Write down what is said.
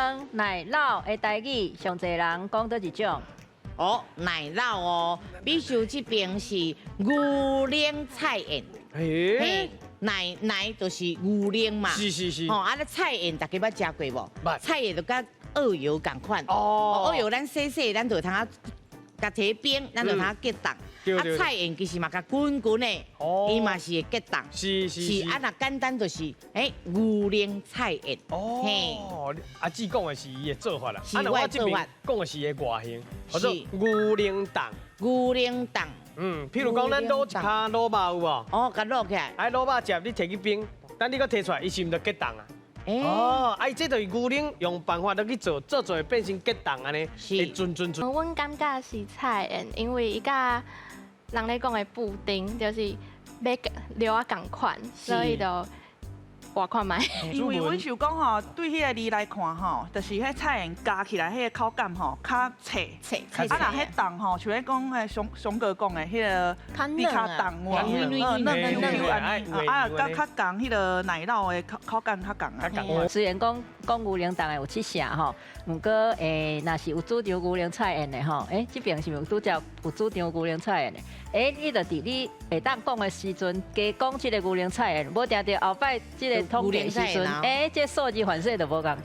讲奶酪的台语，上侪人讲倒一种。哦，奶酪哦，比如这边是牛奶菜宴，嘿，嘿，奶就是牛奶嘛。是是是。哦，啊，咧菜宴大家捌食过无？捌菜宴就甲澳油共款。哦澳油咱洗，咱就通啊，甲摕冰，咱就通啊结冻。啊，对对菜宴其实嘛甲滚滚的，哦伊嘛是会结冻。是是啊，那简单就是牛奶菜宴。嘿。哦，阿姊讲的是伊的做法啦，是啊那我这边我的做法讲的是伊的外形，叫做是牛奶蛋。牛奶冻。譬如讲咱卤一盘卤肉有无？哦，甲落起来。哎，卤肉食你摕去冰，等你搁摕出来，伊是毋是就结冻啊？诶。哦，哎，这就是牛奶用办法落去做会变成结冻安尼，是会准。阮感觉是菜宴，因为伊甲人咧讲的布丁就是要料啊共款，所以就换看卖。因为阮想讲吼，对迄个字来看吼，就是迄菜园加起来迄个口感吼，较脆。啊，若迄冻吼，像咧讲迄熊哥讲的迄个比较冻哇，嫩 Q 安尼，啊，甲较共迄个奶酪的口感较共啊。虽然讲牛奶当然有七成吼，不过若是有主张牛奶菜宴的吼，这边是有拄则有主张牛奶菜宴的，你就伫你会当讲的时阵，加讲这个牛奶菜宴，无定定后摆这个统计的时阵，这数字反射就无共